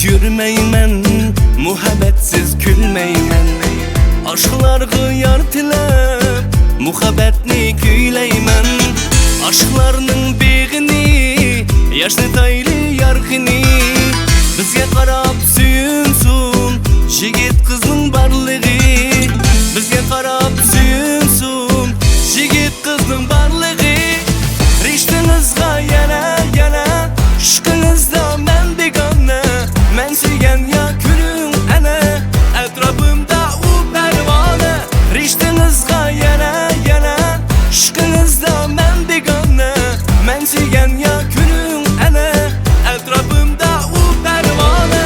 yürmeymen, muhabbetsiz külmeymen. Aşklarga yar tilep, muhabbetni küyleymen. Aşklarning begini, yaşlı tayli yargini. Bizge qarab suyunsun, jigit qizning barligi. Bizge qarab suyunsun, jigit qizning barligi. Rishtingizga yana ishqingizda men begona. Men sevgan yakuning ana, atrofimda u parvona. Rishtingizga yana ishqingizda men begona. Men sevgan yakuning ana, atrofimda u parvona.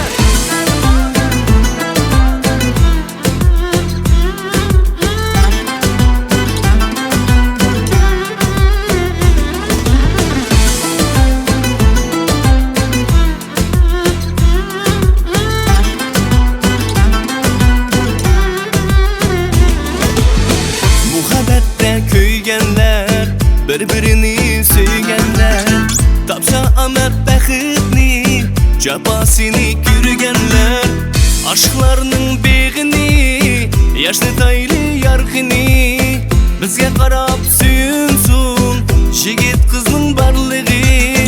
Muhabbette köygenler, birbirini sevgenler. Tapsa amer baxtni, jafosini ko'rganlar. Aşklarning begini, yaşlı tayli yargini. Bizge qarab suyunsun, jigit qizning barligi.